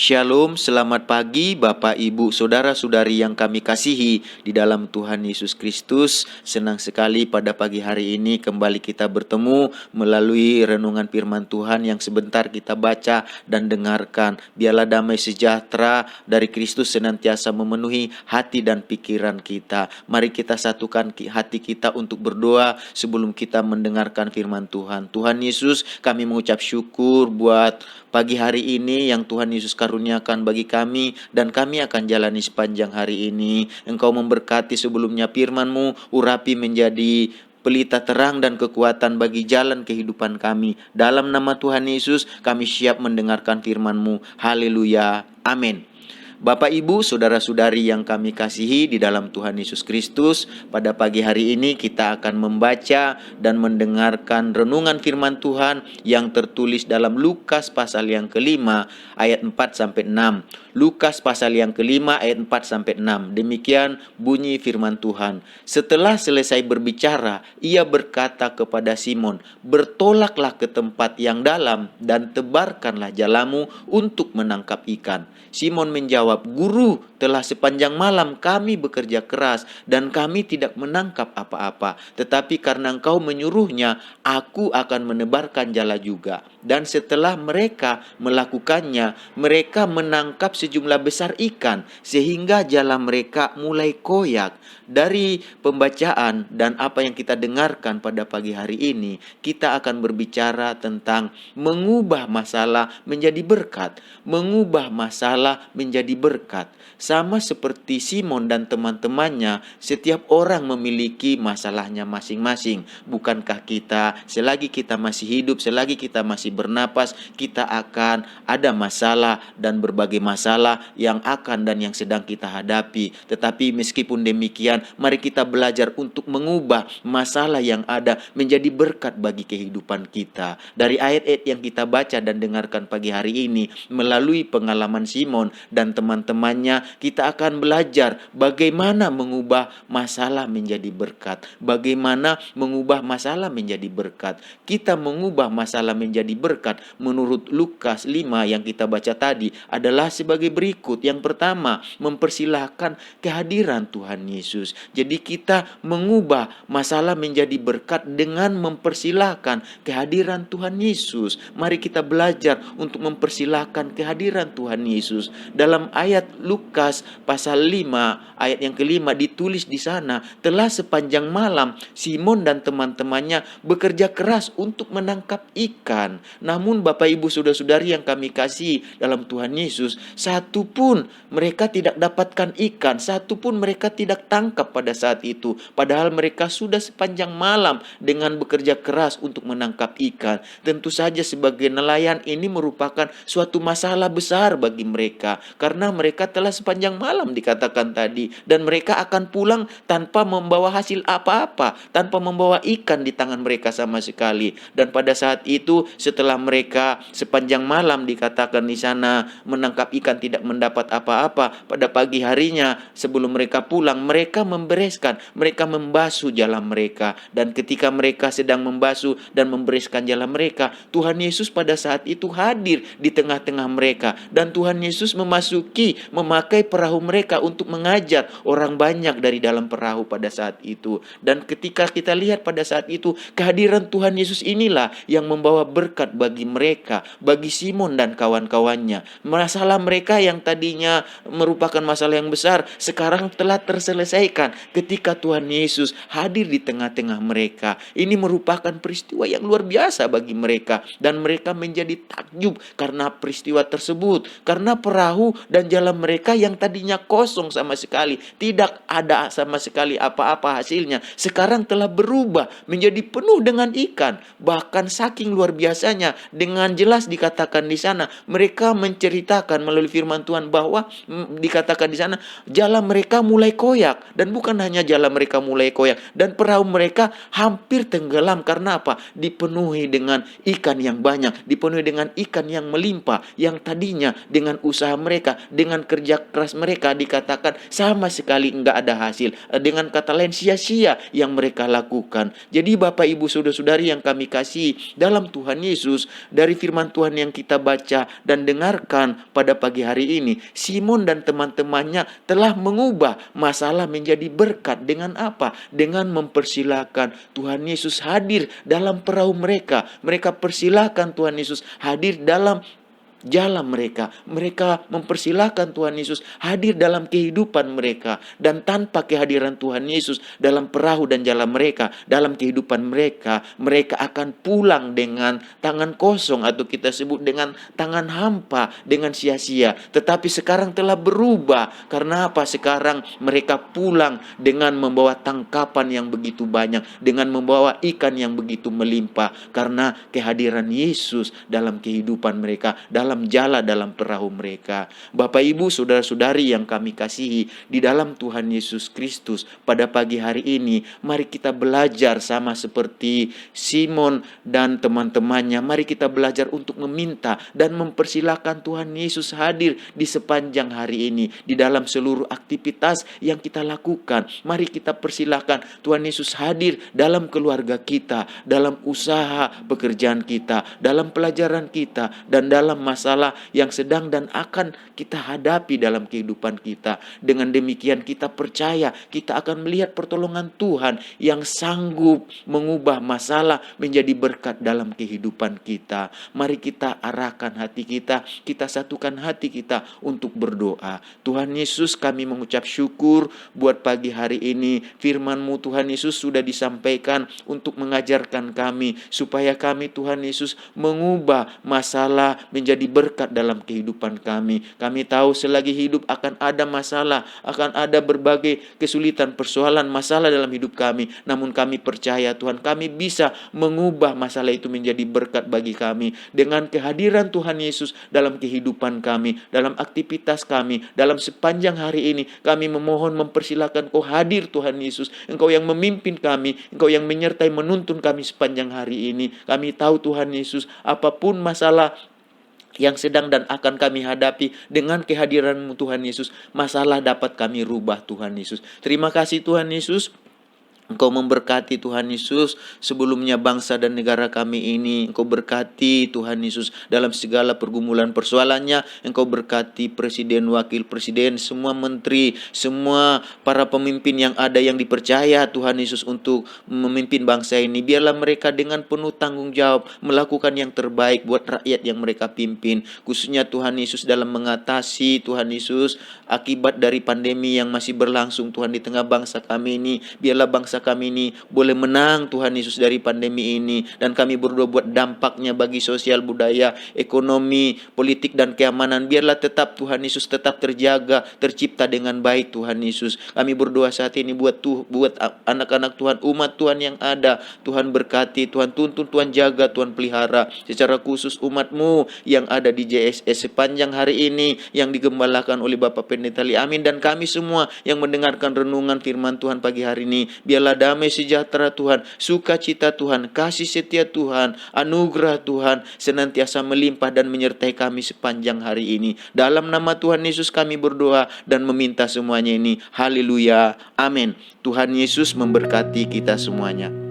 Shalom, selamat pagi Bapak, Ibu, Saudara-saudari yang kami kasihi di dalam Tuhan Yesus Kristus. Senang sekali pada pagi hari ini kembali kita bertemu melalui renungan firman Tuhan yang sebentar kita baca dan dengarkan. Biarlah damai sejahtera dari Kristus senantiasa memenuhi hati dan pikiran kita. Mari kita satukan hati kita untuk berdoa sebelum kita mendengarkan firman Tuhan. Tuhan Yesus, kami mengucap syukur buat pagi hari ini yang Tuhan Yesus karuniakan bagi kami, dan kami akan jalani sepanjang hari ini. Engkau memberkati sebelumnya firman-Mu, urapi menjadi pelita terang dan kekuatan bagi jalan kehidupan kami. Dalam nama Tuhan Yesus, kami siap mendengarkan firman-Mu. Haleluya. Amin. Bapak, Ibu, Saudara-saudari yang kami kasihi di dalam Tuhan Yesus Kristus, pada pagi hari ini kita akan membaca dan mendengarkan renungan firman Tuhan yang tertulis dalam Lukas pasal yang kelima ayat 4-6. Lukas pasal yang kelima ayat 4-6. Demikian bunyi firman Tuhan. Setelah selesai berbicara, ia berkata kepada Simon, "Bertolaklah ke tempat yang dalam dan tebarkanlah jalamu untuk menangkap ikan." Simon menjawab, "Guru, telah sepanjang malam kami bekerja keras dan kami tidak menangkap apa-apa. Tetapi karena Engkau menyuruhnya, aku akan menebarkan jala juga." Dan setelah mereka melakukannya, mereka menangkap sejumlah besar ikan sehingga jala mereka mulai koyak. Dari pembacaan dan apa yang kita dengarkan pada pagi hari ini, kita akan berbicara tentang mengubah masalah menjadi berkat. Mengubah masalah menjadi berkat. Sama seperti Simon dan teman-temannya, setiap orang memiliki masalahnya masing-masing. Bukankah kita, selagi kita masih hidup, selagi kita masih bernapas, kita akan ada masalah dan berbagai masalah yang akan dan yang sedang kita hadapi. Tetapi meskipun demikian, mari kita belajar untuk mengubah masalah yang ada menjadi berkat bagi kehidupan kita. Dari ayat-ayat yang kita baca dan dengarkan pagi hari ini, melalui pengalaman Simon dan teman-temannya, kita akan belajar bagaimana mengubah masalah menjadi berkat. Bagaimana mengubah masalah menjadi berkat. Kita mengubah masalah menjadi berkat menurut Lukas 5 yang kita baca tadi adalah sebagai berikut. Yang pertama, mempersilahkan kehadiran Tuhan Yesus. Jadi kita mengubah masalah menjadi berkat dengan mempersilahkan kehadiran Tuhan Yesus. Mari kita belajar untuk mempersilahkan kehadiran Tuhan Yesus. Dalam ayat Lukas pasal 5 ayat yang kelima ditulis di sana, telah sepanjang malam Simon dan teman-temannya bekerja keras untuk menangkap ikan. Namun Bapak, Ibu, Saudara-saudari yang kami kasih dalam Tuhan Yesus, satu pun mereka tidak dapatkan ikan, satu pun mereka tidak tangkap pada saat itu. Padahal mereka sudah sepanjang malam dengan bekerja keras untuk menangkap ikan. Tentu saja sebagai nelayan ini merupakan suatu masalah besar bagi mereka, karena mereka telah sepanjang malam dikatakan tadi, dan mereka akan pulang tanpa membawa hasil apa-apa, tanpa membawa ikan di tangan mereka sama sekali. Dan pada saat itu, setelah mereka sepanjang malam dikatakan di sana menangkap ikan tidak mendapat apa-apa, pada pagi harinya sebelum mereka pulang, mereka membereskan, mereka membasuh jala mereka. Dan ketika mereka sedang membasuh dan membereskan jala mereka, Tuhan Yesus pada saat itu hadir di tengah-tengah mereka, dan Tuhan Yesus memakai perahu mereka untuk mengajar orang banyak dari dalam perahu pada saat itu. Dan ketika kita lihat pada saat itu, kehadiran Tuhan Yesus inilah yang membawa berkat bagi mereka, bagi Simon dan kawan-kawannya. Masalah mereka yang tadinya merupakan masalah yang besar, sekarang telah terselesaikan ketika Tuhan Yesus hadir di tengah-tengah mereka. Ini merupakan peristiwa yang luar biasa bagi mereka, dan mereka menjadi takjub karena peristiwa tersebut, karena perahu dan jalan mereka yang tadinya kosong sama sekali, tidak ada sama sekali apa-apa hasilnya, sekarang telah berubah menjadi penuh dengan ikan. Bahkan saking luar biasanya, dengan jelas dikatakan di sana, mereka menceritakan melalui firman Tuhan bahwa dikatakan di sana jala mereka mulai koyak, dan bukan hanya jala mereka mulai koyak, dan perahu mereka hampir tenggelam. Karena apa? Dipenuhi dengan ikan yang banyak, dipenuhi dengan ikan yang melimpah, yang tadinya dengan usaha mereka, dengan kerja keras mereka dikatakan sama sekali enggak ada hasil. Dengan kata lain sia-sia yang mereka lakukan. Jadi Bapak Ibu Saudara-saudari yang kami kasih dalam Tuhan Yesus, dari firman Tuhan yang kita baca dan dengarkan pada pagi hari ini, Simon dan teman-temannya telah mengubah masalah menjadi berkat. Dengan apa? Dengan mempersilahkan Tuhan Yesus hadir dalam perahu mereka. Mereka persilahkan Tuhan Yesus hadir dalam jalan mereka. Mereka mempersilahkan Tuhan Yesus hadir dalam kehidupan mereka. Dan tanpa kehadiran Tuhan Yesus dalam perahu dan jalan mereka, dalam kehidupan mereka, mereka akan pulang dengan tangan kosong, atau kita sebut dengan tangan hampa, dengan sia-sia. Tetapi sekarang telah berubah. Karena apa? Sekarang mereka pulang dengan membawa tangkapan yang begitu banyak, dengan membawa ikan yang begitu melimpah, karena kehadiran Yesus dalam kehidupan mereka, dalam dalam perahu mereka. Bapak Ibu Saudara-saudari yang kami kasihi di dalam Tuhan Yesus Kristus, pada pagi hari ini mari kita belajar sama seperti Simon dan teman-temannya. Mari kita belajar untuk meminta dan mempersilahkan Tuhan Yesus hadir di sepanjang hari ini, di dalam seluruh aktivitas yang kita lakukan. Mari kita persilahkan Tuhan Yesus hadir dalam keluarga kita, dalam usaha pekerjaan kita, dalam pelajaran kita, dan dalam masalah yang sedang dan akan kita hadapi dalam kehidupan kita. Dengan demikian kita percaya kita akan melihat pertolongan Tuhan yang sanggup mengubah masalah menjadi berkat dalam kehidupan kita. Mari kita arahkan hati kita, kita satukan hati kita untuk berdoa. Tuhan Yesus, kami mengucap syukur buat pagi hari ini. Firman-Mu Tuhan Yesus sudah disampaikan untuk mengajarkan kami, supaya kami Tuhan Yesus mengubah masalah menjadi berkat dalam kehidupan kami. Kami tahu selagi hidup akan ada masalah, akan ada berbagai kesulitan, persoalan, masalah dalam hidup kami. Namun kami percaya Tuhan, kami bisa mengubah masalah itu menjadi berkat bagi kami. Dengan kehadiran Tuhan Yesus dalam kehidupan kami, dalam aktivitas kami, dalam sepanjang hari ini, kami memohon mempersilahkan Kau hadir Tuhan Yesus. Engkau yang memimpin kami, Engkau yang menyertai menuntun kami sepanjang hari ini. Kami tahu Tuhan Yesus, apapun masalah yang sedang dan akan kami hadapi, dengan kehadiran-Mu Tuhan Yesus, masalah dapat kami rubah Tuhan Yesus. Terima kasih Tuhan Yesus. Engkau memberkati Tuhan Yesus sebelumnya bangsa dan negara kami ini. Engkau berkati Tuhan Yesus dalam segala pergumulan persoalannya. Engkau berkati presiden, wakil presiden, semua menteri, semua para pemimpin yang ada yang dipercaya Tuhan Yesus untuk memimpin bangsa ini. Biarlah mereka dengan penuh tanggung jawab melakukan yang terbaik buat rakyat yang mereka pimpin. Khususnya Tuhan Yesus dalam mengatasi Tuhan Yesus akibat dari pandemi yang masih berlangsung Tuhan di tengah bangsa kami ini. Biarlah bangsa kami ini boleh menang Tuhan Yesus dari pandemi ini, dan kami berdoa buat dampaknya bagi sosial, budaya, ekonomi, politik dan keamanan. Biarlah tetap Tuhan Yesus tetap terjaga, tercipta dengan baik Tuhan Yesus. Kami berdoa saat ini buat anak-anak Tuhan, umat Tuhan yang ada. Tuhan berkati, Tuhan tuntun, Tuhan jaga, Tuhan pelihara. Secara khusus umat-Mu yang ada di JSS sepanjang hari ini yang digembalakan oleh Bapak Pendeta Li Amin, dan kami semua yang mendengarkan renungan firman Tuhan pagi hari ini. Biarlah damai sejahtera Tuhan, sukacita Tuhan, kasih setia Tuhan, anugerah Tuhan senantiasa melimpah dan menyertai kami sepanjang hari ini. Dalam nama Tuhan Yesus kami berdoa dan meminta semuanya ini. Haleluya. Amin. Tuhan Yesus memberkati kita semuanya.